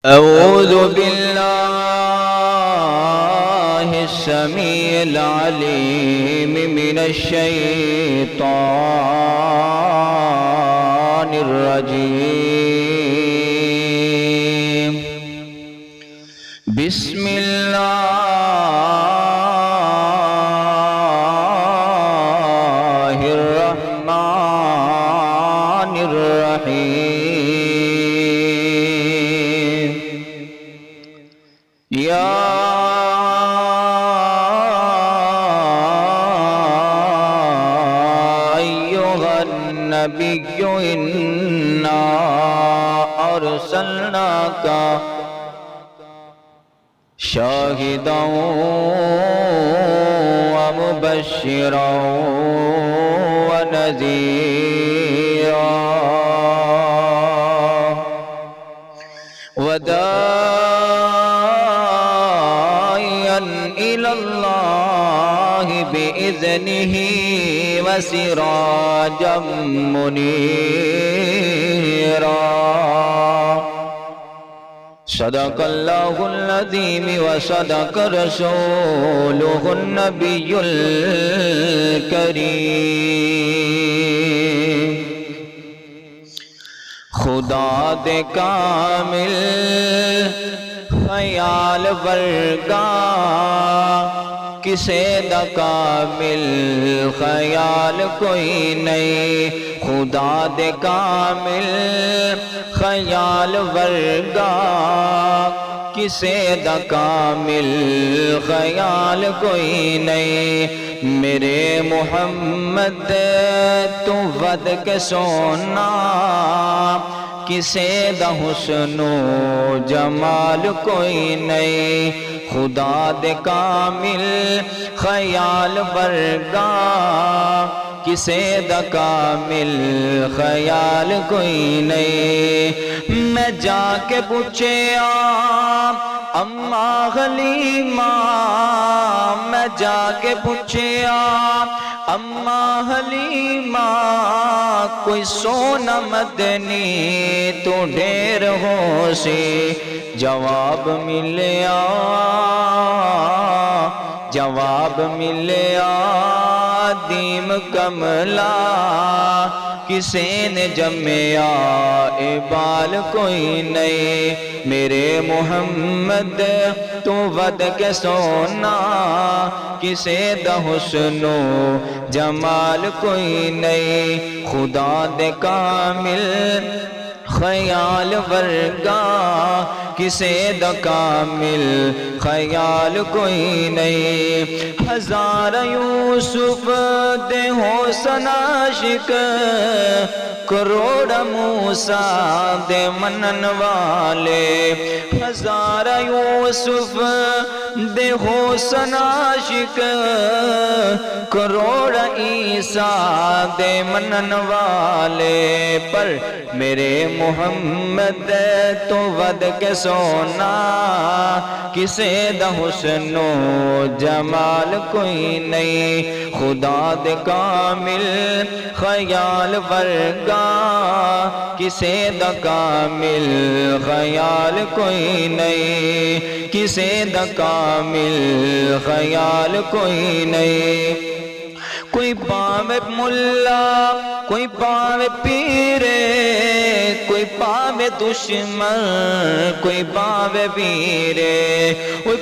أعوذ بالله السميع العليم من الشيطان الرجيم. بسم الله الرحمن الرحيم. يا أيها النبي إنا أرسلناك شاهدا ومبشرا ونذيرا وداعيا إلى الله بإذنه وسراجا منيرا. صدق الله العظيم وصدق رسوله النبي الكريم. خدا دے کامل خیال ورگا کسے دا کامل خیال کوئی نہیں. خدا دے کامل خیال ورگا کسے دا کامل خیال کوئی نہیں. میرے محمد تو ود کے سونا کسے دا حسن و جمال کوئی نہیں. خدا دے کامل خیال ورگا کسے دا کامل خیال کوئی نہیں. میں جا کے پوچھیا اماں حلیمہ، میں جا کے پوچھیا اماں حلیمہ، کوئی سونا مدنی تو ڈھیر ہو سی. جواب ملیا دیم کملا کسے نے جمیا بال کوئی نہیں. میرے محمد تو ود کے سونا کسے دا حسن و جمال کوئی نہیں. خدا دے کامل خیال ورگا کسے دا کامل خیال کوئی نہیں. ہزار یوسف دے حسن عاشق، کروڑ موسیٰ دے منن والے. ہزار یوسف دے حسن عاشق، کروڑ عیسیٰ دے منن والے. پر میرے محمد تو ود کے سونا کسے دا حسن و جمال کوئی نہیں. خدا دے کامل خیال ورگا کسے دا کامل خیال کوئی نہیں. کسے دا کامل خیال کوئی نہیں. کوئی پاوے ملا، کوئی پاوے پیرے، کوئی پاوے دشمن، کوئی پاوے پیرے.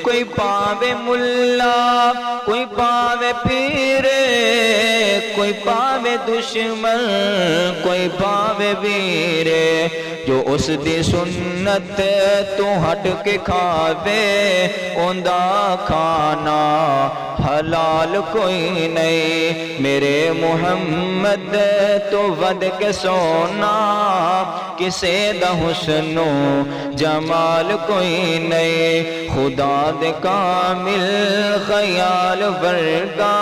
کوئی پاوے ملا، کوئی پاوے پیرے، کوئی پاوے دشمن، کوئی پاوے پیرے. جو اس دی سنت تو ہٹ کے کھاوے اوندا کھانا حلال کوئی نہیں. میرے محمد تو ود کے سونا کسے دا حسن و جمال کوئی نہیں. خدا دے کامل خیال ورگا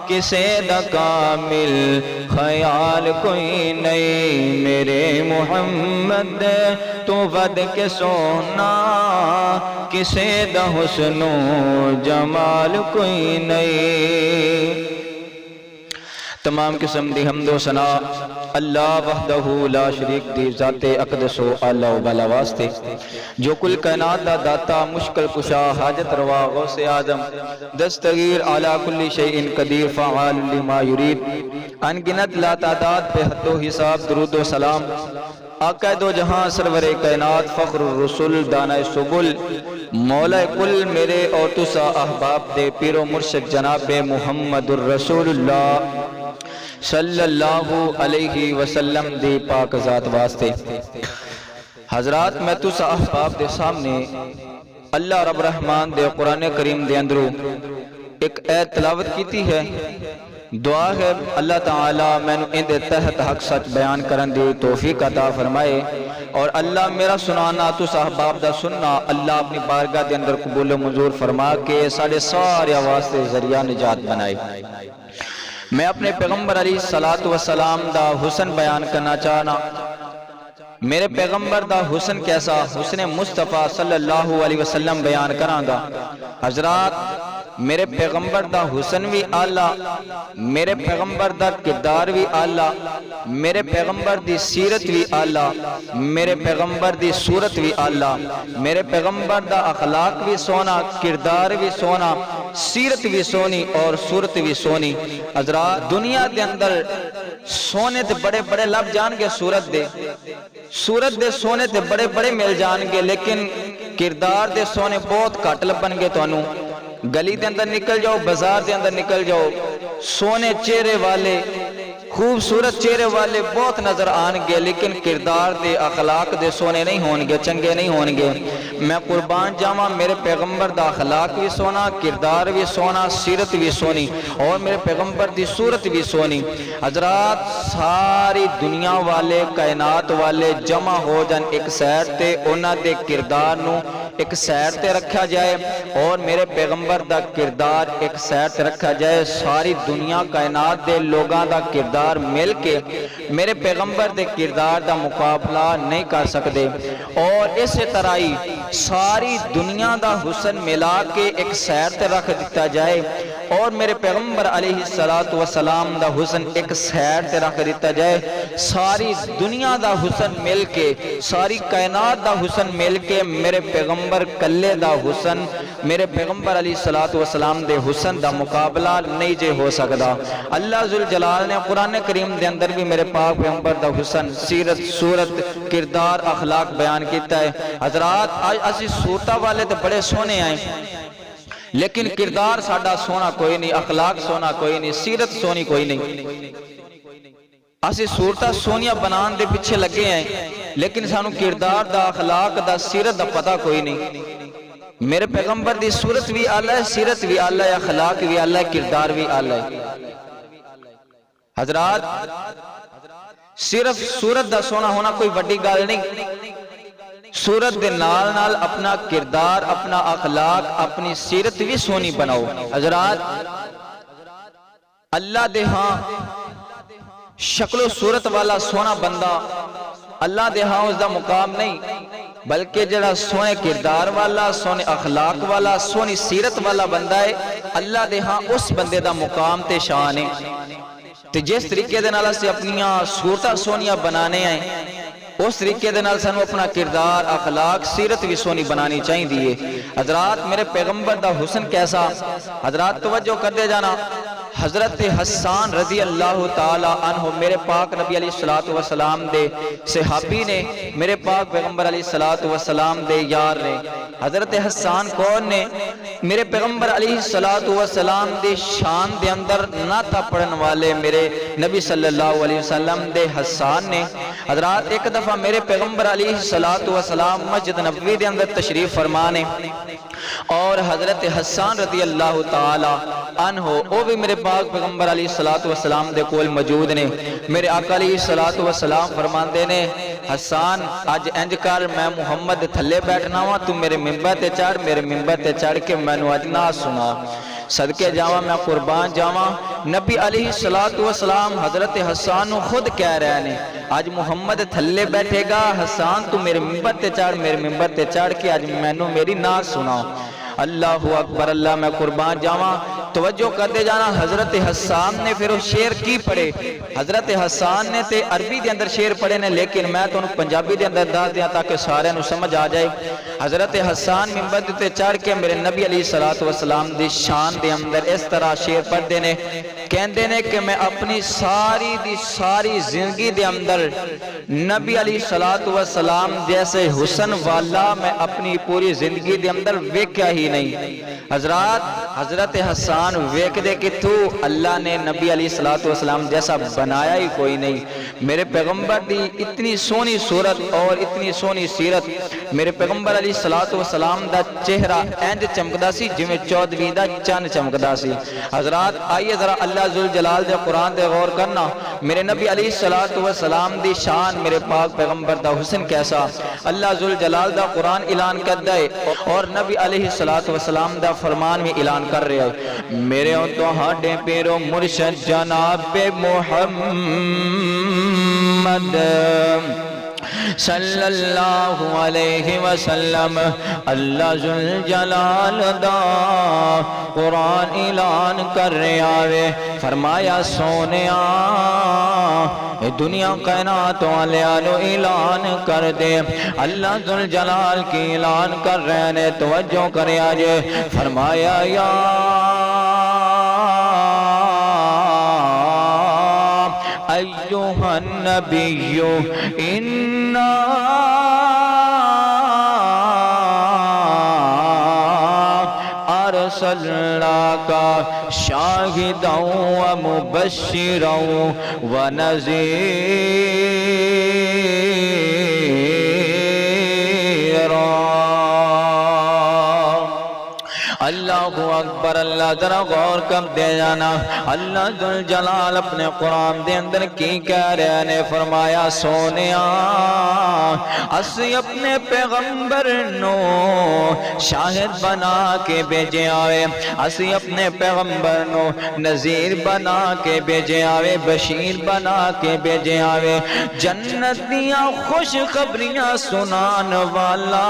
کسے دا کامل خیال کوئی نہیں. میرے محمد تو ود کے سونا کسے دا حسن و جمال کوئی نہیں. تمام قسم دی حمد و ثنا اللہ وحدہ لا شریک دی ذات اقدس و اعلی و بالا واسطے جو کل کائنات دا داتا مشکل کشا حاجت روا غوث اعظم دستگیر اعلی کل شیء قدیر فعال لما یرید ان گنت لا تعداد بے حد و حساب درود و سلام آقا دو جہاں سرور کائنات فخر الرسول دانہ سبل مولا کل میرے اور تسا احباب دے پیر و مرشد جناب محمد الرسول اللہ صلی اللہ علیہ وسلم دی پاک ذات واسطے حضرات میں تسا احباب دے سامنے اللہ رب رحمان دے قرآن کریم دے اندرو ایک ایت تلاوت کیتی ہے دعا ہے اللہ تعالیٰ میں نے ان دے تحت حق سچ بیان کرن دی توفیق عطا فرمائے اور اللہ میرا سنانا تو صحباب دا سننا اللہ اپنی بارگاہ دے اندر قبول و منظور فرما کے سارے سارے آواز سے ذریعہ نجات بنائے میں اپنے پیغمبر علیہ السلام دا حسن بیان کرنا چاہنا میرے پیغمبر دا حسن کیسا حسن مصطفیٰ صلی اللہ علیہ وسلم بیان کران گا حضرات میرے پیغمبر دا حسن بھی آلہ میرے پیغمبر دا کردار بھی آلہ میرے پیغمبر دی سیرت بھی آلہ میرے پیغمبر دی صورت بھی آلہ میرے پیغمبر دا اخلاق بھی سونا کردار بھی سونا سیرت بھی سونی اور صورت بھی سونی حضرات دنیا دے اندر سونے تے بڑے بڑے لب جان گے صورت دے سونے تے بڑے بڑے مل جان گے لیکن کردار دے سونے بہت کٹ لبن گے تو انہوں گلی دے اندر نکل جاؤ بازار دے اندر نکل جاؤ سونے چہرے والے خوبصورت چہرے والے بہت نظر آن گے لیکن کردار دے اخلاق دے سونے نہیں ہونگے چنگے نہیں ہونگے میں قربان جاواں میرے پیغمبر دا اخلاق بھی سونا کردار بھی سونا سیرت بھی سونی اور میرے پیغمبر دی صورت بھی سونی حضرات ساری دنیا والے کائنات والے جمع ہو جان ایک سائٹ تے انہاں دے کردار نو ایک سائٹ تے رکھا جائے اور میرے پیغمبر دا کردار ایک سائٹ تے رکھا جائے ساری دنیا کائنات دے لوگاں دا کردار مل کے میرے پیغمبر دے کردار دا مقابلہ نہیں کر سکتے اور اس طرح ہی ساری دنیا دا حسن ملا کے ایک سائٹ تے رکھ دیتا جائے اور میرے پیغمبر علیہ السلام دا حسن ایک سائٹ تے رکھ دیتا جائے ساری دنیا دا حسن مل کے ساری کائنات دا حسن مل کے میرے پیغمبر کلے دا حسن میرے پیغمبر علیہ السلام دے حسن دا مقابلہ نہیں جے ہو سکتا اللہ ذوالجلال نے قرآن کریم دے اندر بھی میرے پاک پیغمبر دا حسن سیرت صورت کردار اخلاق بیان کیتا ہے حضرات آج اسی صورتہ والے تو بڑے سونے آئیں لیکن کردار ساڑھا سونا کوئی نہیں اخلاق سونا کوئی نہیں سیرت سونی کوئی نہیں اسی صورتہ سونیا بنان دے پچھے لگے ہیں لیکن سانو کردار دا اخلاق دا سیرت دا پتہ کوئی نہیں میرے پیغمبر دی صورت بھی آلہ ہے سیرت بھی آلہ ہے اخلاق بھی آلہ ہے کردار بھی آلہ ہے حضرات صرف صورت دا سونا ہونا کوئی بڑی گال نہیں صورت دے نال نال اپنا کردار اپنا اخلاق اپنی سیرت بھی سونی بناؤ حضرات اللہ دے ہاں شکل و صورت والا سونا بندہ اللہ دے ہاں اس دا مقام نہیں بلکہ جڑا سونے کردار والا سونے اخلاق والا سونی سیرت والا بندہ ہے اللہ دے ہاں اس بندے دا مقام تے شان ہے تے جس طریقے دے نال سے اپنیاں صورتاں سونیاں بنانے ہیں اس طریقے دے نال سانو اپنا کردار اخلاق سیرت بھی سونی بنانی چاہیے دیئے حضرات میرے پیغمبر دا حسن کیسا حضرات توجہ کر دے جانا حضرت حسان رضی اللہ تعالی عنہ میرے پاک نبی علیہ السلام دے صحابی نے میرے پاک پیغمبر علیہ السلام دے یار نے حضرت حسان کون نے میرے پیغمبر علیہ السلام دے شان دے اندر ناتا پڑھن والے میرے نبی صلی اللہ علیہ وسلم دے حسان نے حضرات ایک دفعہ میرے پیغمبر علیہ السلام مسجد نبوی دے اندر تشریف فرمانے اور حضرت حسان رضی اللہ تعالی عنہ وہ بھی میرے پاک پیغمبر علیہ السلام دے کول موجود نے میرے آقا علیہ السلام فرماندے نے حسان آج انج کر میں محمد تھلے بیٹھنا ہوا تو میرے ممبر تے چڑھ میرے ممبر تے چڑھ کے میں نو اج نہ سنا صدقے جاواں میں قربان جاواں نبی علیہ السلام حضرت حسان نو خود کہہ رہے ہیں آج محمد تھلے بیٹھے گا حسان تو میرے ممبر تے چڑھ میرے ممبر تے چڑھ کے آج میں نو میری نہ سنا اللہ اکبر اللہ میں قربان جاواں توجہ کرتے جانا حضرت حسان نے پھر وہ شیر کی پڑھے حضرت حسان نے تے عربی دے اندر شیر پڑھے نے لیکن میں تو پنجابی دے اندر دس دیا تاکہ سارے نو سمجھ آ جائے حضرت حسان منبر تے چڑھ کے میرے نبی علیہ السلام دی شان دے اندر اس طرح شیر پڑھتے نے کہندے نے کہ میں اپنی ساری زندگی دے اندر نبی علیہ السلام جیسے حسن والا میں اپنی پوری زندگی دے اندر ویکھیا ہی نہیں حضرت حسان ویکھ دے کہ تو اللہ نے نبی علیہ السلام جیسا بنایا ہی کوئی نہیں میرے پیغمبر دی اتنی سونی صورت اور اتنی سونی سیرت میرے پیغمبر علیہ السلام دا چہرہ اینج چمکدا سی جویں چودھویں دا چند چمکدا سی حضرات آئیے ذرا اللہ ذوالجلال دے قرآن دے غور کرنا میرے نبی علیہ السلام دی شان میرے پاک پیغمبر دا حسن کیسا اللہ ذوالجلال دا قرآن اعلان کر دے اور نبی علیہ السلام دا فرمان بھی اعلان کر رہے ہیں میرے ان تو ہاڈے پیرو مرشد جناب محمد صلی اللہ علیہ وسلم اللہ ذوالجلال دا قرآن اعلان کر رہے آوے فرمایا سونیا اے دنیا کائنات والےانو اعلان کر دے اللہ ذوالجلال کی اعلان کر رہے نے توجہ کرے آجے فرمایا یا ایوہ النبی انا ارسلناک شاہدا و مبشرا و نذیرا اللہ اکبر اللہ ذرا غور کر دے جانا اللہ ذوالجلال اپنے قرآن دے اندر کی کہہ رہے نے فرمایا سونیا اسی اپنے پیغمبر نو شاہد بنا کے بھیجے آوے اسی اپنے پیغمبر نو نذیر بنا کے بھیجے آوے بشیر بنا کے بھیجے آوے جنت دیاں خوش خبریاں سنان والا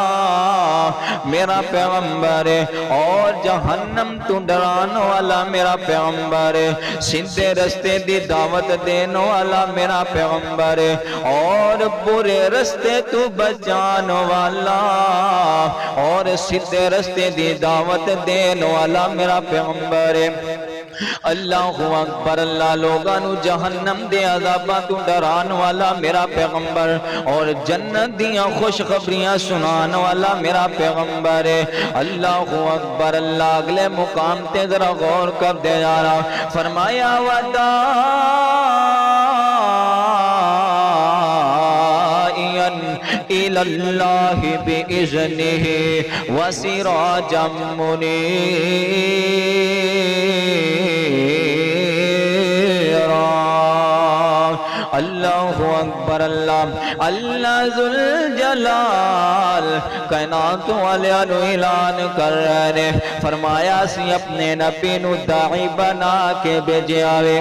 میرا پیغمبر ہے اور جہنم تو ڈران والا میرا پیغمبر ہے سیدھے رستے دی دعوت دین والا میرا پیغمبر ہے اور برے رستے تو بچان والا اور سیدھے رستے دی دعوت دین والا میرا پیغمبر ہے اللہ اکبر اللہ لوگانو جہنم دے عذاباں تو ڈران والا میرا پیغمبر اور جنت دیاں خوش خبریاں سنان والا میرا پیغمبر ہے اللہ اکبر اللہ اگلے مقام تے ذرا غور کر دے جانا فرمایا إلى الله بإذنه وسراجا اللہ اکبر اللہ ذوالجلال کائنات والیانو اعلان کر رہے فرمایا سی اپنے نبی نو داعی بنا کے بھیجے آوے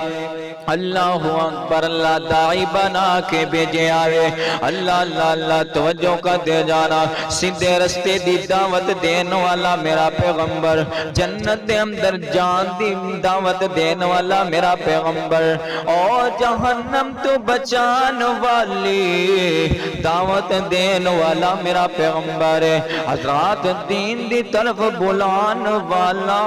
اللہ اکبر اللہ داعی بنا کے بھیجے آوے اللہ اللہ اللہ توجہ کا دے جانا سیدھے رستے دی دعوت دین والا میرا پیغمبر جنت دے اندر جان دی دعوت دین والا میرا پیغمبر اور جہنم تو بچان والی دعوت دین والا میرا پیغمبر حضرات دین دی طرف بلان والا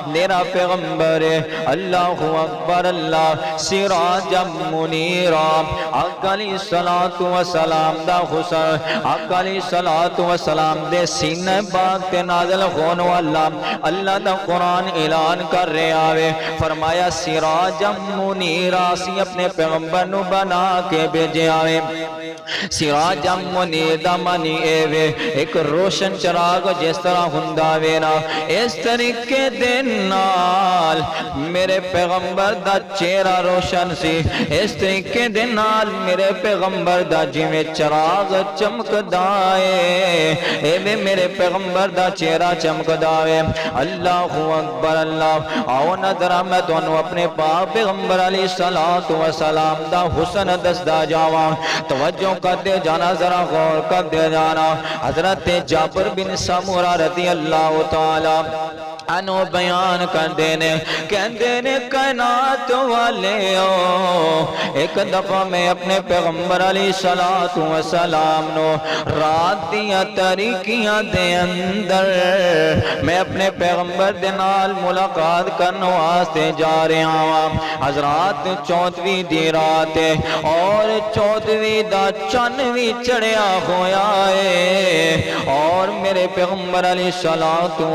میرا پیغمبر اللہ اکبر اللہ سراجا منیرا آقا علیہ السلام دا حسن آقا علیہ السلام دے سینہ پاک تے نازل ہون والا اللہ دا قرآن اعلان کر رہے آوے فرمایا سراجا منیرا سی اپنے پیغمبر نو بنا کے بھیجے آوے سراجا منیرا منی ایوے ایک روشن چراغ جس طرح ہندا وینا اس طریقے دے نال میرے پیغمبر دا چہرہ روشن سی اس طریقے دے نال میرے پیغمبر دا جویں چراغ چمکدائے ایویں میرے پیغمبر دا چہرہ چمکدائے اللہ اکبر اللہ آؤ نظرہ میں تونوں اپنے پاک پیغمبر علیہ السلام دا حسن دسدا جاواں توجہ کر دے جانا ذرا غور کر دے جانا حضرت جابر بن سمرہ رضی اللہ تعالی انو بیان کر دینے کہندے کائنات والے ایک دفعہ میں اپنے پیغمبر علیہ السلام نو رات دیا تاریکیاں دے اندر میں اپنے پیغمبر دے نال ملاقات کرنے واسطے جا رہا ہوں حضرات 14ویں دی رات ہے اور 14ویں دا چن بھی چڑھیا ہویا ہے اور میرے پیغمبر علیہ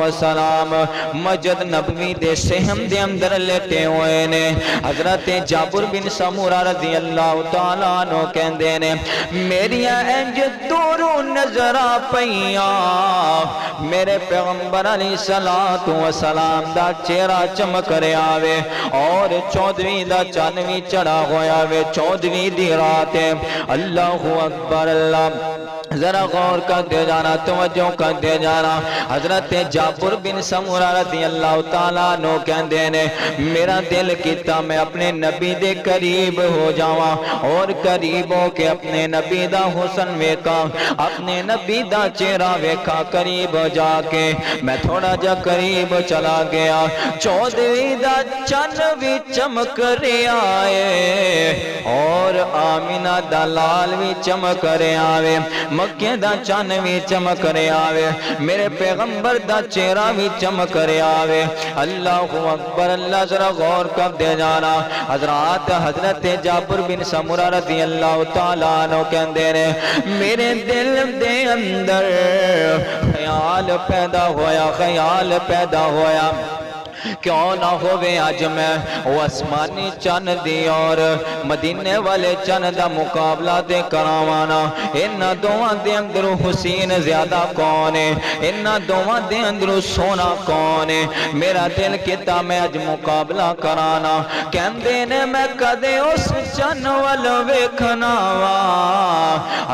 السلام مسجد نبوی دے صحن دے اندر لیٹے ہوئے نے حضرت جابر بن سمورہ رضی اللہ تعالیٰ عنہ کہندے نے میری انج دورو نظر پئیاں میرے پیغمبر علیہ السلام دا چہرہ چمک رہا وے اور 14ویں دا چن وی چڑھا ہویا وے 14ویں دی رات ہے اللہ اکبر اللہ ذرا غور کر دے جانا توجہ کر دے جانا حضرت جابر بن سمورہ رضی اللہ تعالیٰ عنہ کہندے نے میرا دل کیتا میں اپنے نبی دے قریب ہو جاواں اور قریب ہو کے اپنے نبی دا حسن ویکھاں اپنے نبی دا چہرہ ویکھا قریب جا کے میں تھوڑا جا قریب چلا گیا 14ویں دا چن بھی چمک رہا ہے اور آمینہ دا لال بھی چمک رہا ہے مکہ دا چن بھی چمک رہا ہے میرے پیغمبر دا چہرہ بھی چمک رہا ہے اللہ اکبر اللہ ذرا غور کر دے جانا حضرت جابر بن سمورہ رضی اللہ تعالیٰ عنہ کہندے نے میرے دل دے اندر خیال پیدا ہویا کیوں نہ ہوئے آج میں وہ اسمانی چن دی اور مدینے والے چن دا مقابلہ دے کراوانا انہا دوہاں دے اندرو حسین زیادہ کون ہے انہا دوہاں دے اندرو سونا کون ہے میرا دل کتا میں آج مقابلہ کرانا کہندے نے میں کدے اس چن وال ویکھناوا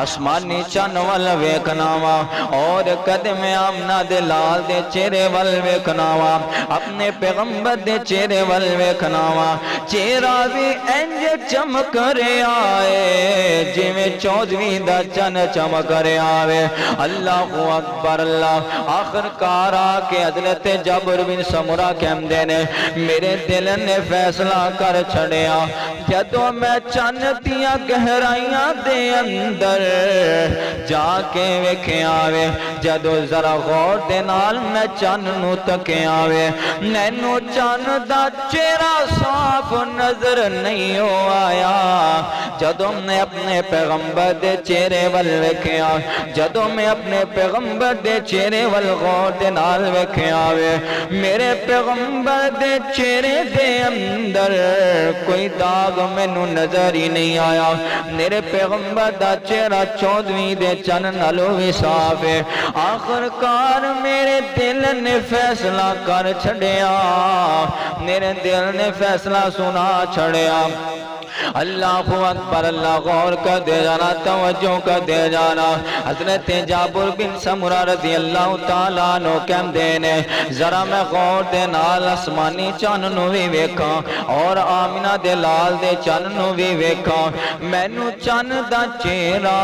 اسمانی چن وال ویکھناوا اور کدے میں آمنہ دے لال دے چہرے وال ویکھناوا اپنے پیغمبر دے چہرے وال ویکھناوا چہرہ بھی انج چمک رہا ہے جی میں 14ویں دا چن چمک رہا ہے اللہ اکبر اللہ آخر کار آکے حضرت جابر بن سمورہ کہندے نے میرے دل نے فیصلہ کر چھڑیا جدو میں چن دیا گہرائیاں دے اندر جا کے ویکھے آوے جدو ذرا غور دے نال میں چن نو تکے آوے نینو چن دا چہرہ صاف نظر نہیں ہو آیا جدو میں اپنے پیغمبر دے چہرے وال ویکھیا جدو میں اپنے پیغمبر دے چہرے وال غور دے نال ویکھیا آوے میرے پیغمبر دے چہرے دے اندر کوئی داغ میں نو نظر ہی نہیں آیا میرے پیغمبر دا چہرہ 14ویں دے چن نالو بھی صاف ہے آخر کار میرے دل نے فیصلہ کر چھڑیا میرے دل نے فیصلہ سنا چھڑیا اللہ اکبر اللہ غور کر دے جانا توجہ کر دے جانا حضرت جابر بن سمورہ رضی اللہ تعالیٰ عنہ کہندے نے ذرا میں غور دے نال اسمانی چن نو بھی ویکھاں اور آمینہ دے لال دے چن نو بھی ویکھاں مینوں چن دا چہرہ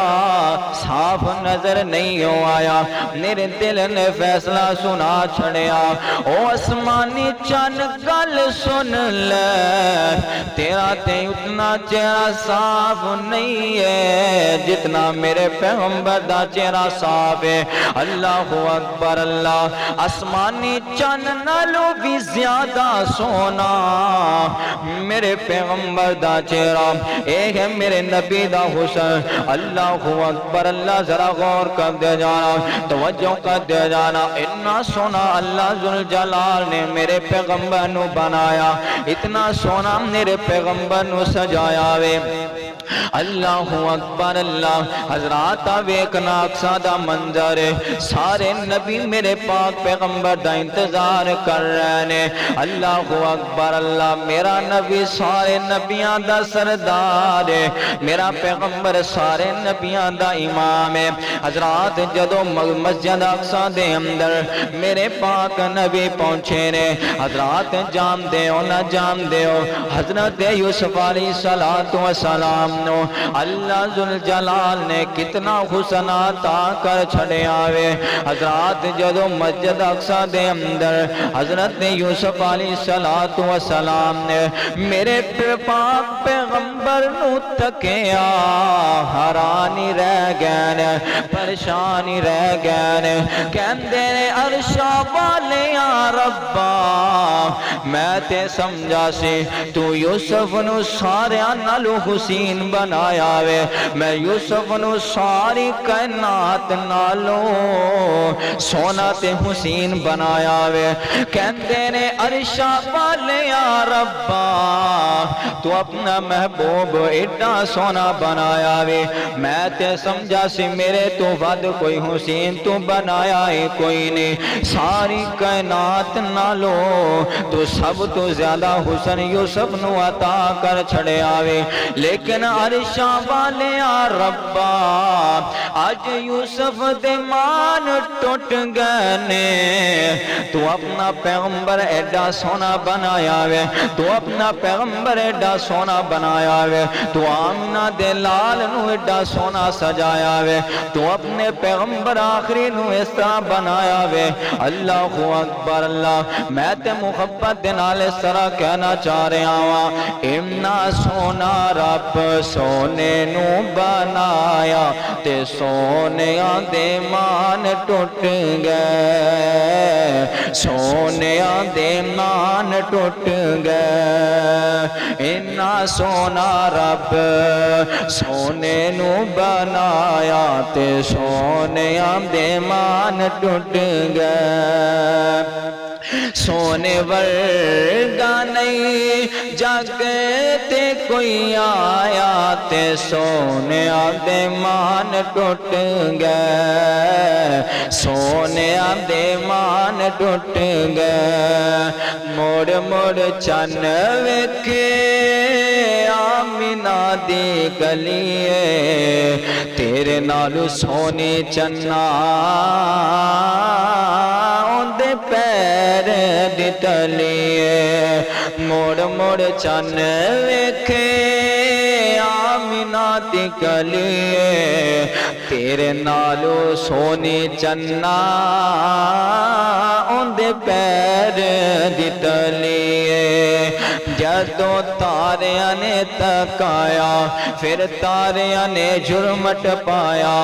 صاف نظر نہیں ہو آیا میرے دل نے فیصلہ سنا چھڑیا او اسمانی چن گل سن لے تیرا تے اتنا چہرہ صاف نہیں ہے جتنا میرے پیغمبر دا چہرہ صاف ہے اللہ اکبر اللہ آسمانی چن نالو بھی زیادہ سونا میرے پیغمبر دا چہرہ ایک ہے میرے نبی دا حسن اللہ اکبر اللہ ذرا غور کر دے جانا توجہ کر دے جانا اتنا سونا اللہ ذوالجلال نے میرے پیغمبر نو بنایا اتنا سونا میرے پیغمبر نو سجایا وے اللہ اکبر اللہ حضرات ویکھنا اقصا دا منظر ہے سارے نبی میرے پاک پیغمبر دا انتظار کر رہے ہیں اللہ اکبر اللہ میرا نبی سارے نبیاں دا سردار ہے میرا پیغمبر سارے نبیاں دا امام ہے حضرات جدو مسجد اقصا دے اندر میرے پاک نبی پہنچے نے حضرات جان دے ہو نہ جان دے ہو حضرت یوسف علیہ السلام نو اللہ ذوالجلال نے کتنا حسن عطا کر چھڑے آوے۔ حضرات جدو مسجد اقصی دے اندر حضرت یوسف علیہ السلام نے میرے پاک پیغمبر نو تکیا، حیرانی رہ گئے، پریشانی رہ گئے، کہندے نے عرشا والے یا ربا میں تے سمجھا سی تو یوسف نو سارے نالو حسین بنایا وے، میں یوسف نو ساری کائنات نالو سونا تے حسین بنایا وے۔ کہندے نے عرشا والے یا ربا تو اپنا محبوب ایڈا سونا بنایا وے، میں تے سمجھا سی میرے تو ود کوئی حسین تو بنایا ہے کوئی نہیں، ساری کائنات نالو تو سب تو زیادہ حسن یوسف نو عطا کر چھڑے آوے۔ لیکن عرشاں والے یا ربا آج یوسف دے مان ٹوٹ گئے نے، تو اپنا پیغمبر ایڈا سونا بنایا وے، تو اپنا پیغمبر ایڈا سونا بنایا وے، تو آمنہ دے لال نو ایڈا سونا سجایا وے، تو اپنے پیغمبر آخری نو اس طرح بنایا وے۔ اللہ اکبر اللہ، میں تے محبت دے نال اس طرح کہنا چاہ رہا ہوں، امنا سونا رب سونے نو بنایا تے سونے دے مان ٹوٹ گئے، سونے دے مان ٹوٹ گئے، امنا سونا رب سونے نو بنایا تے سونے دے مان ٹوٹ گئے۔ سونے ورگا نہیں جگ تے کوئی آیا تے سونے دے مان ٹوٹ گئے، سونے دے مان ٹوٹ گئے۔ موڑ موڑ چن ویکھے آمینہ دی گلیے، تیرے نالو سونی چنا اندے پیر دی تلیے، موڑ موڑ چن ویکھے آمینہ دی گلیے، تیرے نالو سونی چنا اندے پیر دی تلیے۔ جدو تاریاں نے تکایا پھر تاریاں نے جرمٹ پایا،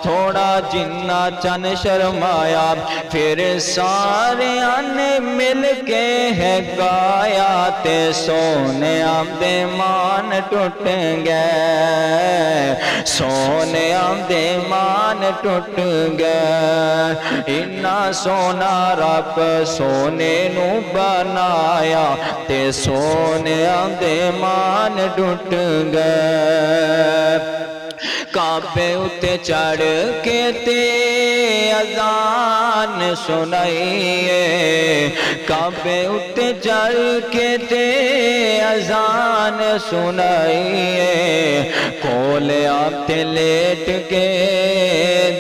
تھوڑا جنہ چن شرمایا، پھر ساریاں نے مل کے ہے گایا تے سونے دے مان ٹوٹ گئے، سونے دے مان ٹوٹ گئے۔ اتنا سونا رب سونے نو بنایا تے سونے دے مان ٹوٹ گئے۔ کعبے اتے چڑھ کے تے اذان سنائیے، کعبے اتے چڑھ کے تے اذان سنائیے، کولے آپ تے لیٹ کے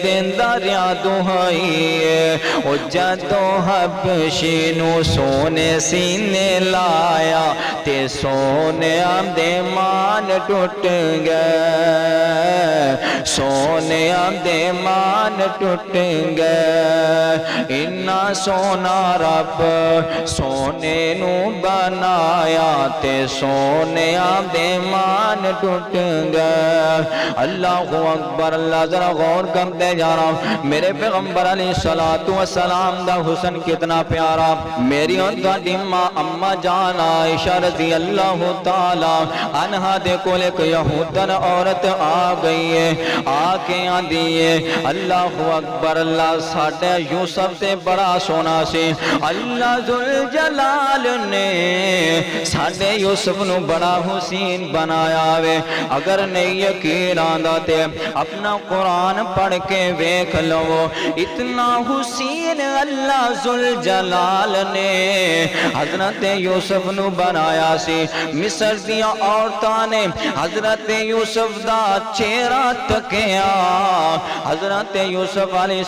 دینداریاں دہائیے، او جدو حبشی نو سونے سینے لایا تے سونے دے مان ٹوٹ گئے، سونے دے مان ٹوٹ گئے۔ اتنا سونا رب سونے نو بنایا تے سونے دے مان ٹوٹ گئے۔ اللہ اکبر اللہ، ذرا غور کرتے جا رہا ہوں، میرے پیغمبر علیہ السلام دا حسن کتنا پیارا۔ میری تہاڈی ماں اما جان عائشہ رضی اللہ تعالی عنہا دے کول ایک یہودن عورت آ گئی ہے، آ کے آندی ہے اللہ اکبر اللہ، ساڈا یوسف تے بڑا سونا سی، اللہ ذوالجلال نے ساڈے یوسف نو بڑا حسین بنایا وے۔ اگر نہیں یقین آندا تے اپنا قرآن پڑھ کے ویکھ لو، اتنا حسین اللہ ذوالجلال نے حضرت یوسف نو بنایا سی۔ مصر دیاں عورتاں نے حضرت یوسف دا چہرہ تکیا، حضرت یوسف علیہ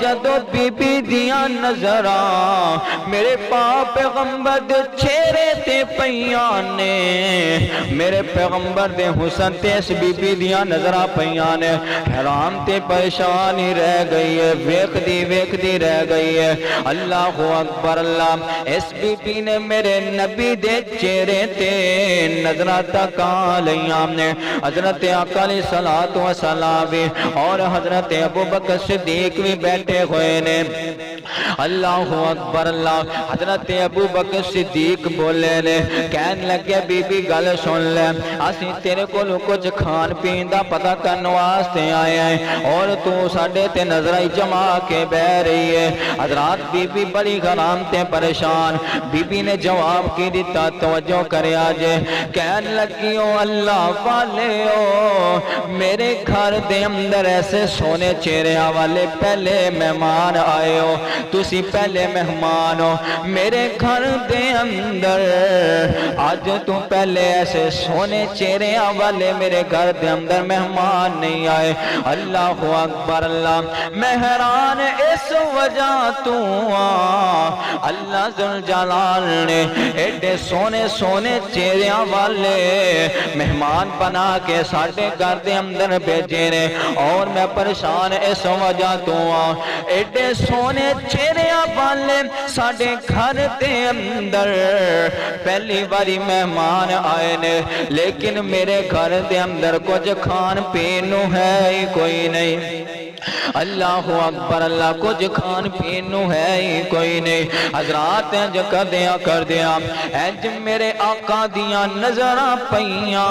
جدو بی بی دیاں نظراں میرے پاک پیغمبر دے چہرے تے پیانے میرے پیغمبر دے حسن تے اس بی بی دیاں نظراں پیانے حیران تے پریشانی رہ گئی ہے ویکھ دی رہ گئی ہے اللہ اکبر اللہ اس بی بی نے میرے نبی دے چہرے تے نظراں تکا لیاں نے حضرت آقا علیہ الصلوۃ والسلام اور حضرت ابوبکر صدیق بھی بیٹھے ہوئے نے اللہ اکبر اللہ حضرت ابوبکر صدیق بولے نے کہنے لگے بی بی گل سن لے اسی تیرے کو کچھ کھان پین دا پتہ کرنے واسطے آئے ہیں اور تو ساڈے تے نظریں جما کے بہ رہی ہے حضرات بی بی بڑی غرام تے پریشان بی بی نے جواب کی دیتا توجہ کرے آجے کہنے لگی او اللہ والے او میرے گھر دے اندر ایسے سونے چہرے والے پہلے مہمان آئے ہو تسی پہلے مہمان ہو میرے گھر دے اندر آج تو پہلے ایسے سونے چہرے والے میرے گھر دے اندر مہمان نہیں آئے اللہ اکبر اللہ میں حیران اس وجہ تو اللہ ذوالجلال نے ایڈے سونے سونے چہرے والے مہمان بنا کے ساڑھے گھر دے اندر بھیجے نے اور میں پریشان اس وجہ تو ایڈے سونے چہرے والے ساڑھے گھر دے اندر پہلی باری مہمان آئے نے لیکن میرے گھر دے اندر کچھ کھان پینو ہے ہی کوئی نہیں اللہ اکبر اللہ کچھ کھان پینو ہے ہی کوئی نہیں حضرات انج کر دیا انج میرے آقا دیاں نظراں پیاں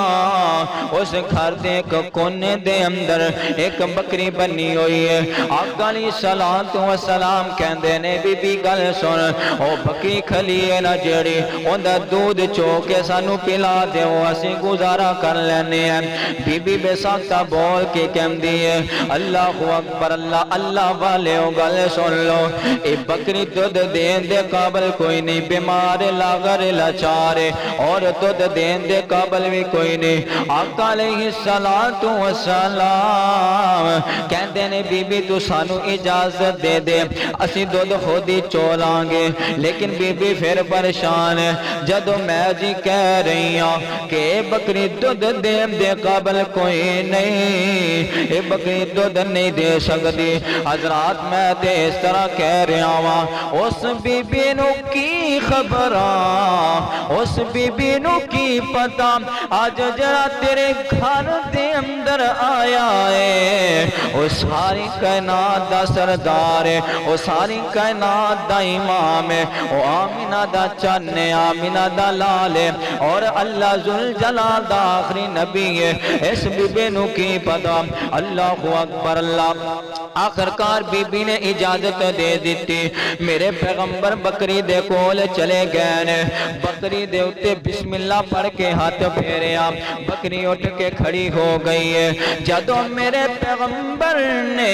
اس گھر دے ایک کونے دے اندر ایک بکری بنی ہوئی ہے آقا علیہ الصلوۃ والسلام کہندے نے بی بی گل سن او بکری کھلی ہے نا جیڑی اوندا دودھ چو کے سانو پلا دیو اسی گزارا کر لینے ہیں بی بی بے ساختہ بول کے کہندی ہے اللہ اکبر اللہ اللہ والے او گل سن لو اے بکری دودھ دین دے قابل کوئی نہیں بیمار لاغر لاچار اور دودھ دین دے قابل بھی کوئی نہیں آقا علیہ الصلوۃ والسلام کہندے نے بی بی تو سانو اجازت دے دے اسی دودھ خود ہی چولان گے لیکن بی بی پھر پریشان ہے جدو میں جی کہہ رہی ہوں کہ اے بکری دودھ دین دے قابل کوئی نہیں اے بکری دودھ نہیں دے سکتی حضرات میں تے اس طرح کہہ رہا ہوں اس بی بی نو کی خبراں اس بی بی نو کی پتہ آج جرا تیرے گھر دے اندر آیا ہے وہ ساری کائنات دا سردار ہے وہ ساری کائنات دا امام ہے وہ آمینہ دا چن ہے آمینہ دا لال ہے اور اللہ ذوالجلال دا آخری نبی ہے اس بی بی نو کی پتہ اللہ اکبر اللہ آخرکار بی بی نے اجازت دے دیتی میرے پیغمبر بکری دے کول چلے گئے نے بکری دے اتے بسم اللہ پڑھ کے ہاتھ پھیرے بکری اٹھ کے کھڑی ہو گئی ہے جدو میرے پیغمبر نے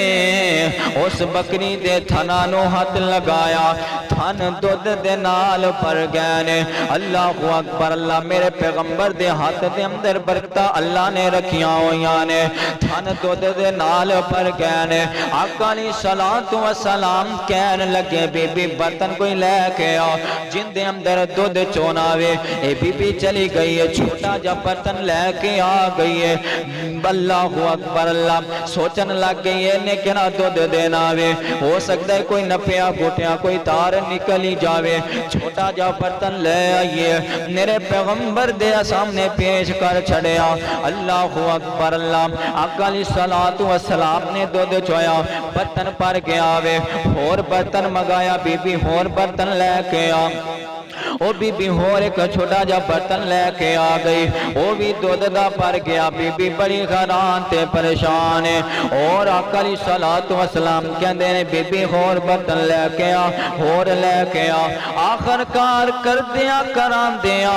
اس بکری دے تھنانو ہاتھ لگایا تھن دودھ دے نال پر گئے نے اللہ اکبر اللہ میرے پیغمبر دے ہاتھ دے اندر برکتہ اللہ نے رکھیاں ہویاں نے تھن دودھ دے نال پر گئے نے آقا علیہ الصلوۃ والسلام کہنے لگے بی بی برتن کوئی لے کے آ جن دے اندر دودھ چونا وے اے بی بی چلی گئی ہے چھوٹا جا برتن لے کے آ گئی ہے اللہ اکبر اللہ سوچن لگ گئی ہے نے کنا دودھ دینا وے ہو سکتا ہے کوئی نپیا گھٹیا کوئی تار نکلی جاوے چھوٹا جا برتن لے آئیے میرے پیغمبر دے سامنے پیش کر چھڑیا اللہ اکبر اللہ آقا علیہ الصلوۃ والسلام نے دودھ چویا برتن پر گیا وے اور برتن مگایا بی بی اور برتن لے کے آ وہ بی بی اور ایک چھوٹا جا برتن لے کے آ گئی وہ بھی دودھ دا پر گیا بی بی بڑی حیران تے پریشان ہے اور آقا علیہ الصلوۃ والسلام کہندے نے بی بی اور برتن لے کے آ اور لے کے آ آخر کار کر دیا کران دیا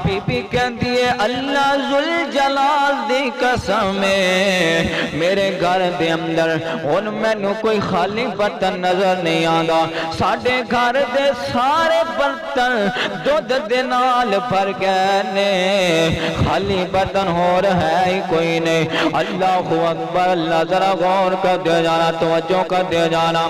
بی بی کہندی ہے اللہ ذوالجلال دی قسم ہے میرے گھر دے اندر ان مینوں کوئی خالی برتن نظر نہیں آندا ساڈے گھر دے سارے برتن دودھ دے نال بھر گئے نے، خالی برتن ہو رہا ہے کوئی نہیں۔ اللہ اکبر، اللہ ذرا غور کر دے جانا، توجہ کر دے جانا۔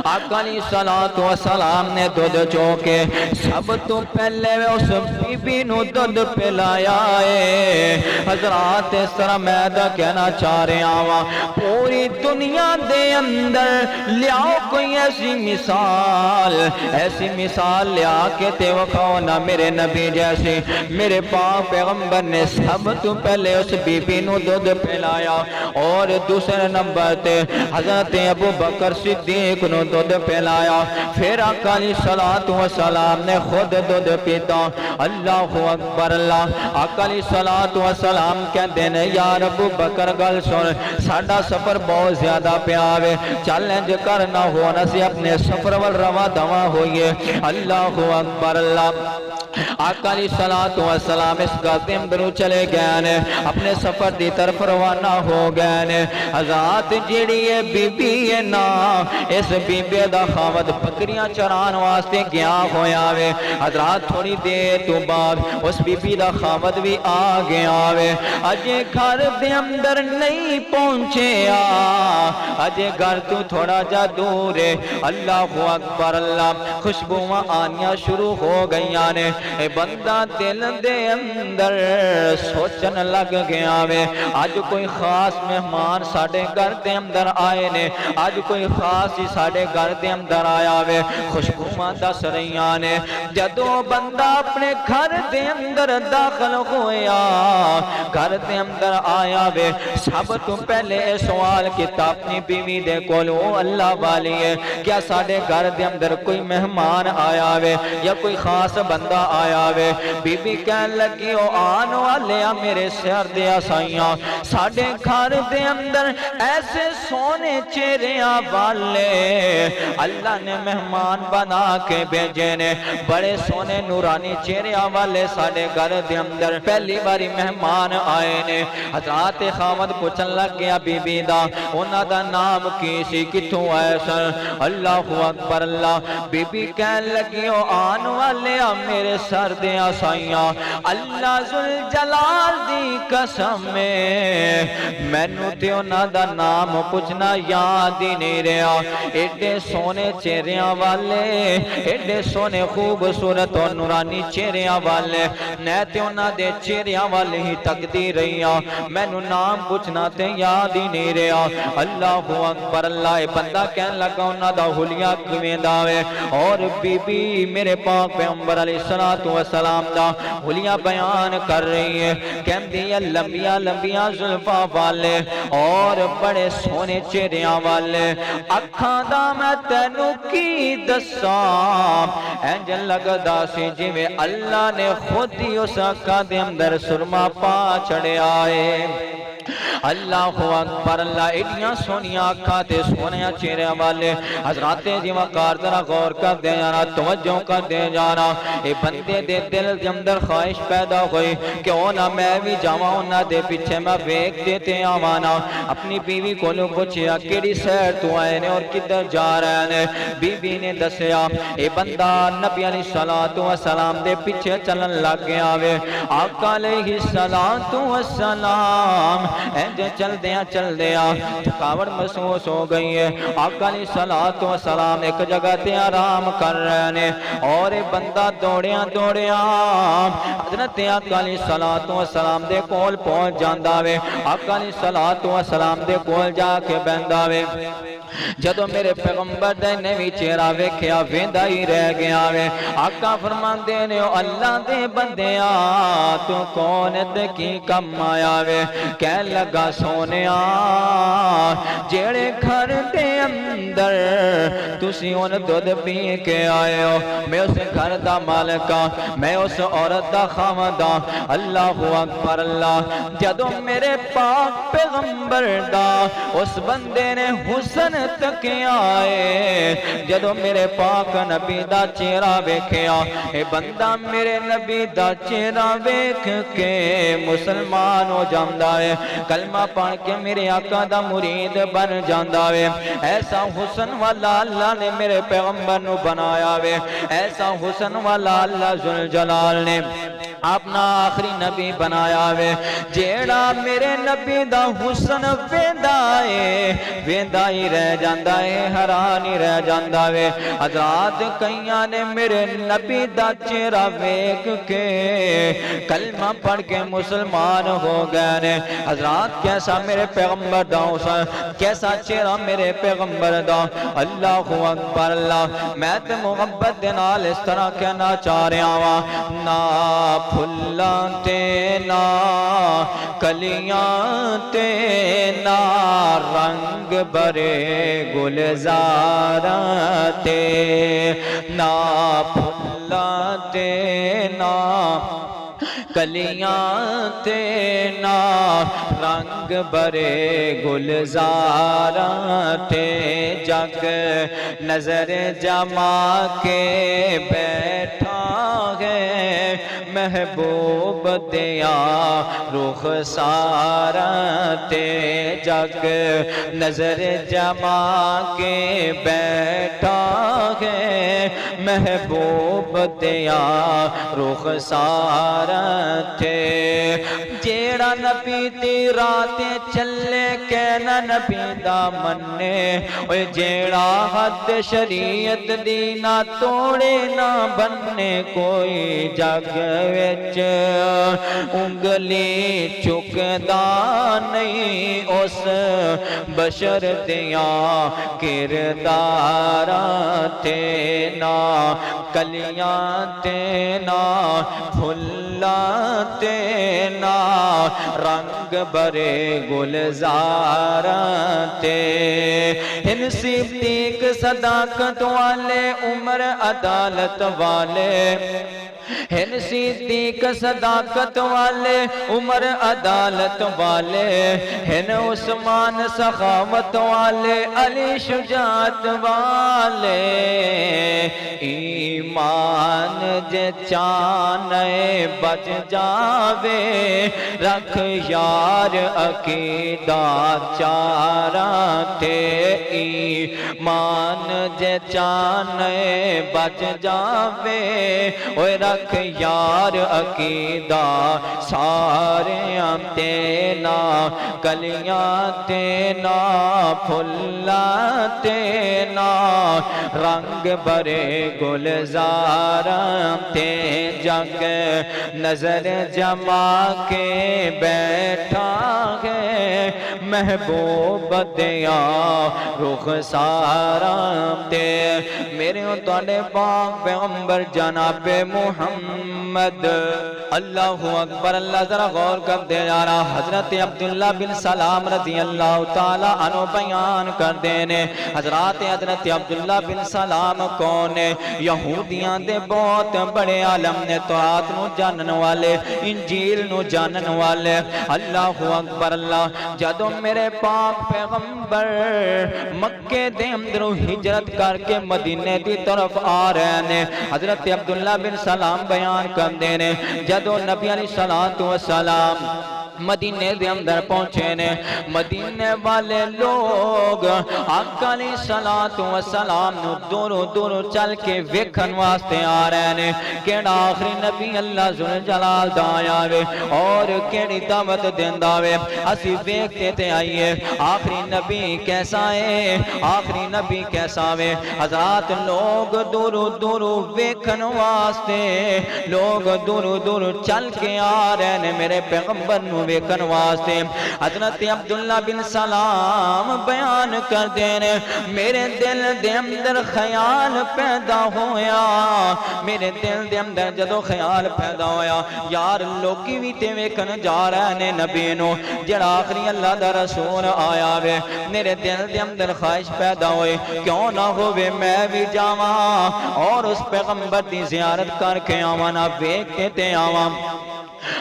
آقا علیہ الصلوۃ والسلام نے دودھ چوکے سب تو پہلے اس بی بی نو دودھ پلایا ہے۔ حضرات اس طرح میں کہنا چاہ رہا ہوں، پوری دنیا دے اندر لیاؤ کوئی ایسی مثال لیا کے تے وکھاؤ نا میرے نبی جیسی۔ میرے پاک پیغمبر نے سب تو پہلے اس بی بی نو دودھ پلایا، اور دوسرے نمبر تے حضرت ابو بکر صدیق نو دودھ پلایا، پھر آقا علیہ الصلوۃ والسلام نے خود دودھ پیتا۔ اللہ اکبر اللہ۔ آقا علیہ الصلوۃ والسلام کہتے ہیں یا ابو بکر گل سن، ساڈا سفر بہت زیادہ پیا وے، چیلنج کرنا ہونا سی اپنے سفر ول رواں دواں ہوئیے۔ اللہ اکبر اللہ۔ آقا علیہ الصلوۃ والسلام اس گاتے اندروں چلے گئے نے، اپنے سفر دی طرف روانہ ہو گئے نے۔ حضرات جیڑی یہ بی بی ہے نا، اس بی بی دا خاوند بکریاں چران واسطے گیا ہویا وے۔ حضرات تھوڑی دیر تو بعد اس بی بی دا خاوند بھی آ گیا وے، اجے گھر دے اندر نہیں پہنچے اجے گھر تو تھوڑا جا دور ہے۔ اللہ اکبر اللہ۔ خوشبوواں آنیاں شروع ہو گئیاں نے، اے بندہ دل دے اندر سوچن لگ گیا وے، آج کوئی خاص مہمان ساڑے گھر دے اندر آئے نے، آج کوئی خاص ہی ساڑے گھر دے اندر آیا وے۔ خوشبوواں دس رہیاں نے، جدو بندہ اپنے گھر دے اندر داخل ہویا، گھر دے اندر آیا وے، سب تو پہلے سوال کیتا اپنی بیوی دے کولو، اللہ والی ہے کیا ساڑے گھر دے اندر کوئی مہمان آیا وے یا کوئی خاص بندہ آیا وے؟ بی بی کہن لگی او آن والے میرے سر دیا سائیاں، ساڑے گھر دے اندر ایسے سونے چہریاں والے اللہ نے مہمان بنا کے بھیجے نے، بڑے سونے نورانی چہریاں والے ساڑے گھر دے اندر پہلی باری مہمان آئے نے۔ حضرات خاوند پوچھن لگ گیا بی بی دا انہاں دا نام کی سی، کتھوں آئے سن؟ اللہ اکبر اللہ۔ بی بی کہن لگی او آن والے میرے سر دیا سائیاں، اللہ ذوالجلال دی قسم میں نو تے انہاں دا نام پوچھنا یاد ہی نہیں رہا، ایڈے سونے چہریاں والے، ایڈے سونے خوبصورت اور نورانی چہریاں والے، میں تے انہاں دے چہریاں والے ہی تکتی رہیاں، میں نو نام پوچھنا تے یاد ہی نہیں رہا۔ اللہ اکبر اللہ۔ بندہ کہن لگا انہاں دا حلیہ کیویں دا وے، اور بی بی میرے پاک پیغمبر علیہ الصلوۃ والسلام دا حلیہ بیان کر رہی ہے، کہندی ہے لمبیاں لمبیاں زلفاں والے اور بڑے سونے چہریاں والے، اکھاں دا میں تینوں کی دساں، انج لگدا سی جویں اللہ نے خود ہی اس اکھاں دے اندر سرما پا چھڑیا ہے۔ اللہ اکبر اللہ۔ ایڈیاں سونیاں اکھاں تے سونیاں چہرے والے حضرات جی وقار ذرا غور کر دے جانا، توجہ کر دے جانا۔ اے بندے دے دل دے اندر خواہش پیدا ہوئی کہ اونا میں بھی جاواں انہاں دے پیچھے میں ویکھ دیتے آوانا۔ اپنی بیوی کو لو پوچھیا کیڑی سیر تو آئے نے اور کدھر جا رہے نے؟ بی بی نے دسیا اے بندہ نبی علیہ الصلوۃ والسلام دے پیچھے چلن لگ گیا وے۔ آقا علیہ الصلوۃ والسلام چل دیا تھکاوٹ محسوس ہو گئی ہے۔ آقا علیہ الصلوۃ والسلام ایک جگہ تے آرام کر رہے نے، اور بندہ دوڑیاں حضرت آقا علیہ الصلوۃ والسلام دے کول پہنچ جاندا وے۔ آقا علیہ الصلوۃ والسلام دے کول جا کے بہندا وے۔ جدو میرے پیغمبر نے بھی چہرہ ویکھیا ویندا ہی رہ گیا وے۔ آقا فرماندے نے او اللہ دے بندیاں تو کون تے کی کم آیا وے؟ کہن لگا سونیا جیڑے گھر دے اندر تسی ان دودھ پی کے آئے ہو، میں اس گھر دا مالک ہاں، میں اس عورت دا خاوند ہاں۔ اللہ اکبر اللہ۔ جدو میرے پاک پیغمبر دا اس بندے نے حسن تکیا ہے جدو میرے پاک نبی دا چہرہ ویکھیا اے بندہ میرے نبی دا چہرہ ویکھ کے مسلمان ہو جاندا ہے کلمہ پڑھ کے میرے آقا دا مرید بن جاندا ہے ایسا حسن والا اللہ نے میرے پیغمبر نو بنایا ہے ایسا حسن والا اللہ ذوالجلال نے اپنا آخری نبی بنایا وے جیڑا میرے نبی دا حسن ویندا ہی رہ جاندا ہے حیران ہی رہ جاندا وے حضرات کئیاں نے میرے نبی دا چہرہ ویکھ کے کلمہ پڑھ کے مسلمان ہو گئے نے حضرات کیسا میرے پیغمبر دا حسن کیسا چہرہ میرے پیغمبر دا اللہ اکبر اللہ میں تے محبت دے نال اس طرح کہنا چاہ رہا ہاں نا پھلاں تے نا کلیاں تے نا رنگ برے گلزاراں تے نا پھلاں تے نا کلیاں تے نا رنگ برے گلزاراں تے جگ نظر جما کے بیٹھا ہے محبوب دیا رخ سارا تے جگ نظر جما کے بیٹھا ہے محبوب دیا رخ سارا تے جیڑا نبی دی راتیں چلے کہنا نبی دا مننے اوے جیڑا حد شریعت دی نہ توڑے نہ بننے کوئی جگ وچ انگلی چکدا نہیں اس بشر دیاں کرداراں تے نا کلیاں تے نا پھلاں تے نا رنگ برے گلزاراں تے ان صدیق صداقت والے عمر عدالت والے ہن صدیق صداقت والے عمر عدالت والے ہن عثمان سخاوت والے علی شجاعت والے ایمان جے چانے بچ جاوے رکھ یار عقیدہ چاراں تے ایمان جے چانے بچ جاوے اوے رکھ یار عقیدہ ساریاں تے نا کلیاں تے نا پھلاں تے نا رنگ برے گلزاراں تے جگ نظر جما کے بیٹھا ہے محبوب دیا رخ ساراں تے میرے تواڈے پاک پیغمبر جناب محمد اللہ اکبر اللہ ذرا غور کر دے یارا حضرت عبداللہ بن سلام رضی اللہ تعالی عنہ بیان کر دینے حضرت عبداللہ بن سلام کون یہودیاں دے بہت بڑے عالم نے توات نو جانن والے انجیل نو جانن والے اللہ اکبر اللہ جدو میرے پاک پیغمبر مکے دے اندروں ہجرت کر کے مدینے دی طرف آ رہے نے حضرت عبداللہ بن سلام بیان کر دینے جدو نبی علیہ السلام مدینے دے اندر پہنچے نے مدینے والے لوگ آقا علیہ السلام نو دورو دورو چل کے ویکھن واسطے آ رہے نے کیڑا آخری نبی اللہ ذوالجلال دا آیا وے اور کیڑی دعوت دیندا وے اسی ویکھتے تے آئیے آخری نبی کیسا ہے آخری نبی کیسا وے حضرات لوگ دورو دورو ویکھن واسطے لوگ دورو دورو چل کے آ رہے نے میرے پیغمبر نو ویکھن واسطے حضرت عبداللہ بن سلام بیان کر دینے میرے دل دے اندر خیال پیدا ہویا میرے دل دے اندر جدو خیال پیدا ہویا یار لوکی بھی تے ویکھن جا رہے نے نبی نو جڑا آخری اللہ دا رسول آیا وے میرے دل دے اندر خواہش پیدا ہوئے کیوں نہ ہوئے میں بھی جاواں اور اس پیغمبر دی زیارت کر کے آواں نہ ویکھ کے تے آواں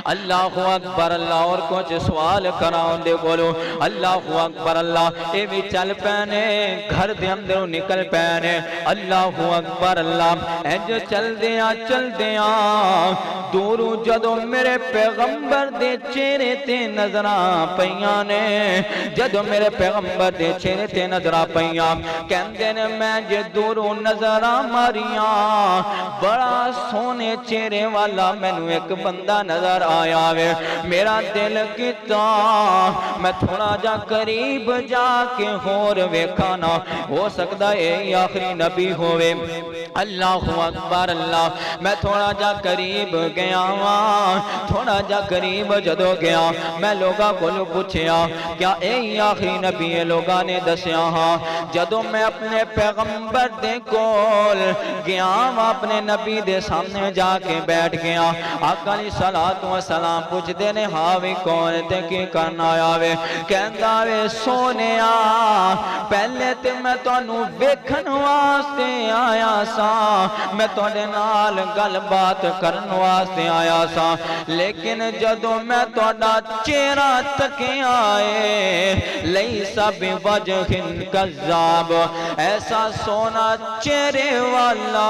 اللہ اکبر اللہ اور کچھ سوال کراؤں دے بولو اللہ اکبر اللہ اے بھی چل پینے گھر دے اندر نکل پینے اللہ اکبر اللہ اے جو چل دیاں دوروں جدو میرے پیغمبر دے چہرے تے نظراں پیاں نے جدو میرے پیغمبر دے چہرے تے نظراں پیاں کہندے نے میں جے دوروں نظراں ماریاں بڑا سونے چہرے والا مینوں ایک بندہ نظر آیا وے میرا دل کیتا میں تھوڑا جا قریب جا کے ہور ویکھانا ہو سکتا ہے آخری نبی ہوئے اللہ اکبر اللہ میں تھوڑا جا قریب گیا تھوڑا جا قریب جدو گیا میں لوگاں کو پوچھیا کیا اے آخری نبی ہے لوگاں نے دسیا ہاں جدو میں اپنے پیغمبر دے کول گیا اپنے نبی دے سامنے جا کے بیٹھ گیا آقا علیہ الصلوۃ والسلام پوچھ دے نے ہاں بھی کون تے کی کرنا آیا وے کہندا وے سونیا پہلے تے میں تانوں ویکھن واسطے آیا سا میں تواڈے نال گل بات کرن واسطے آیا سا لیکن جدو میں تواڈا چہرہ تکیا اے لیس بوجہ کذاب ایسا سونا چہرے والا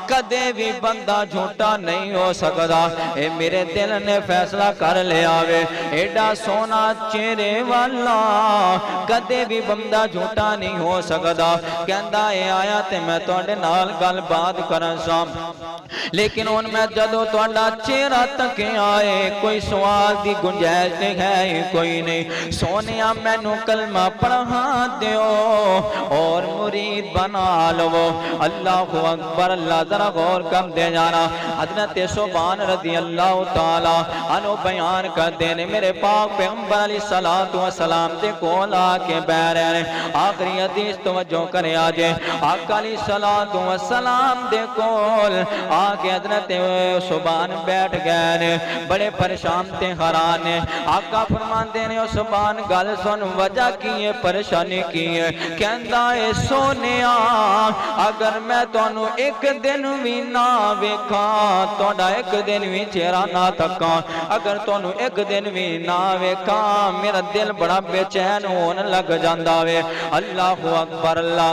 کدے بھی بندہ جھوٹا نہیں ہو سکتا اے میرے دل نے فیصلہ کر لیا وے ایڈا سونا چہرے والا کدے بھی بندہ جھوٹا نہیں ہو سکتا کہندا اے آیا تے میں تواڈے نال گل بات کرن سا لیکن ان میں جدو تواڈا چہرہ تک آئے کوئی سوال دی گنجائش نہیں ہے کوئی نہیں سونیا مینوں کلمہ پڑھا دیو اور مرید بنا لو اللہ اکبر اللہ ذرا غور کر دے جانا حضرت ثوبان رضی اللہ تعالی عنہ بیان کر دینے میرے پاک پیغمبر علیہ الصلوۃ والسلام دے کول آ کے بیٹھ رہے آخری حدیث توجہ کرے آجے آقا علیہ الصلوۃ والسلام دے کول آ کے حضرت ثوبان بیٹھ گئے نے بڑے پریشان تے حیران نے آقا فرماندے نے ثوبان گل سن وجہ کی ہے پریشانی کی ہے کہندا اے سونیا اگر میں تانوں ایک دن بھی نہ ویکھاں تہاڈا ایک دن بھی چہرہ نہ تکاں اگر تانوں ایک دن بھی نہ ویکھاں میرا دل بڑا بے چین ہون لگ جاندا وے اللہ اکبر اللہ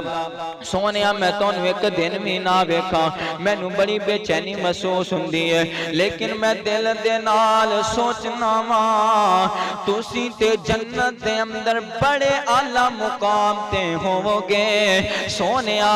سونیا میں تانوں ایک دن بھی نہ ویکھاں مینوں بڑی بے چینی محسوس ہوندی ہے لیکن میں دل دے نال سوچنا وا تسی تے جنت دے اندر بڑے اعلی مقام تے ہوو گے سونیا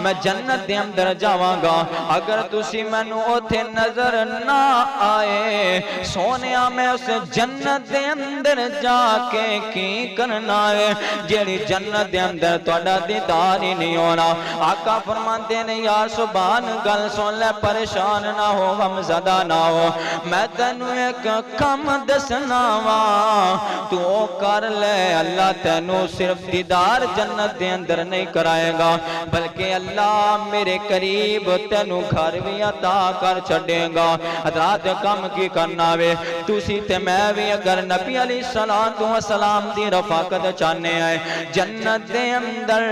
میں جنت دے اندر جاواں گا اگر تسی مینوں اوتھے نظر نہ آئے سونیا میں اس جنت دے اندر جا کے کی کرنا ہے جیڑی جنت دے اندر تہاڈا دیدار ہی نہیں ہونا آقا فرماندے نے یا سبحان گل سن لے پریشان نہ ہو غم زدہ نہ ہو میں تینوں ایک کم دسنا وا تو کر لے اللہ تینوں صرف دیدار جنت دے اندر نہیں کرائے گا بلکہ اللہ میرے قریب تینوں گھر بھی عطا کر چھڑے گا حضرات کم کی کرنا وے تسی تے میں بھی اگر نبی علیہ الصلوۃ والسلام دی رفاقت چاہنے آئے جنت دے اندر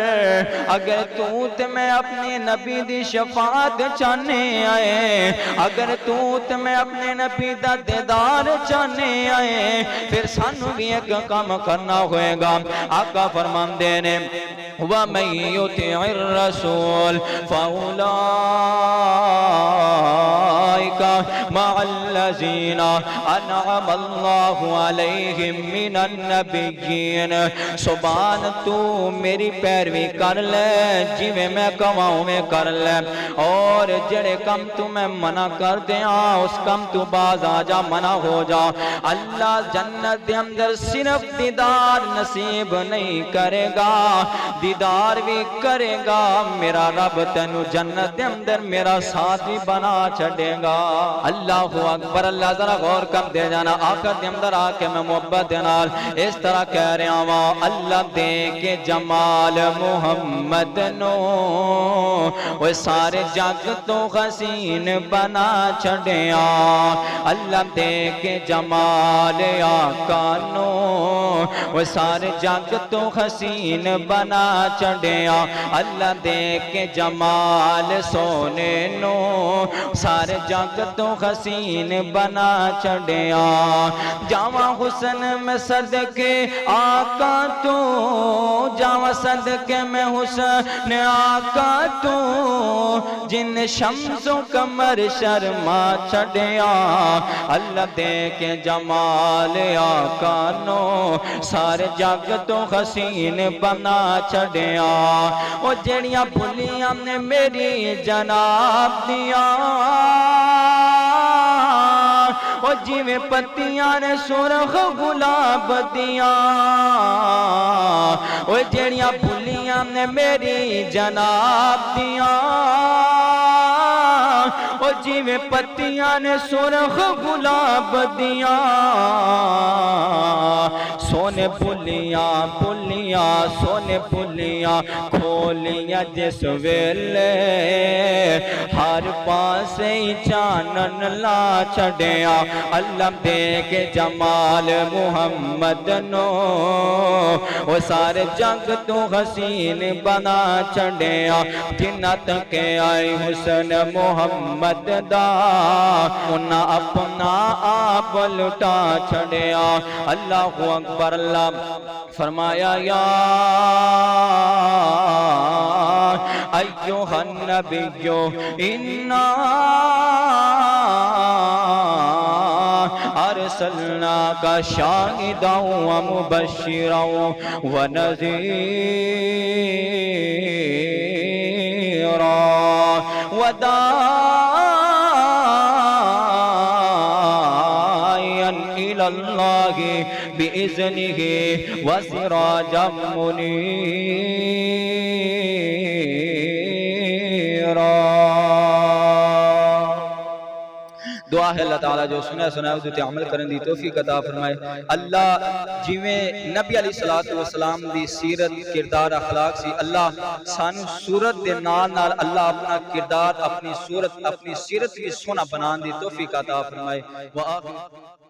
اگر تو تے میں اپنے نبی دی شفاعت چاہنے آئے اگر تو تے میں اپنے نبی دا دیدار چاہنے آئے پھر سانو بھی ایک کام کرنا ہوئے گا آقا فرماندے نے وَمَن يُطِعِ الرَّسُولَ فَأُولَئِكَ مَعَ الَّذِينَ أَنْعَمَ اللَّهُ عَلَيْهِمْ مِنَ النَّبِيِّينَ سبحان تو میری پیروی کر لے جویں میں کہواں میں کر لے اور جڑے کم تو میں منع کر دیاں اس کم تو باز آ جا منع ہو جا اللہ جنت دے اندر صرف دیدار نصیب نہیں کرے گا دیدار بھی کرے گا میرا رب تینوں جنت دے اندر میرا ساتھ بھی بنا چھڑے گا اللہ اکبر اللہ ذرا غور کر دے جانا آخر دے اندر آ کے میں محبت دے نال اس طرح کہہ رہا ہوں اللہ دے کے جمال محمد نو وہ سارے جگ تو حسین بنا چھڑیا اللہ دے کے جمال آقا نو وہ سارے جگ تو حسین بنا چھڑیا اللہ دے کے جمال سونے نو سارے جگ تو تو حسین بنا چھڑیا جاواں حسن میں صدقے آقا تو جاواں صدقے میں حسن آقا تو جن شمس و قمر شرما چھڑیا اللہ دے کے جمال آقا نو سارے جگ تو حسین بنا چھڑیا او جڑیاں بھلیاں نے میری جناب دیا او جیویں پتیاں نے سرخ گلاب دیا او جڑیاں بھلیاں نے میری جناب دیا او جیویں پتیاں نے سرخ گلاب دیا سونے پھلیاں پھلیاں سونے پھلیاں کھولیاں جس ویلے ہر پاسے ہی چانن لا چھڑیا اللہ دے کے جمال محمد نو وہ سارے جگ تو حسین بنا چھڑیا جنہ تک آئی حسن محمد دا انہاں اپنا آپ لٹا چھڑیا اللہ اکبر اللہ فرمایا یا ایوہ النبی انا ارسلناک شاہدا ومبشرا ونذیرا وداعیا الی اللہ بإذنہ وسراجا منیرا دعا ہے اللہ تعالیٰ جو سنا سنا اس تے عمل کرن دی توفیق عطا فرمائے اللہ جویں نبی علیہ السلام دی سیرت کردار اخلاق سی اللہ سانو صورت دے نال اللہ اپنا کردار اپنی صورت اپنی سیرت بھی سونا بنان دی توفیق عطا فرمائے وآخر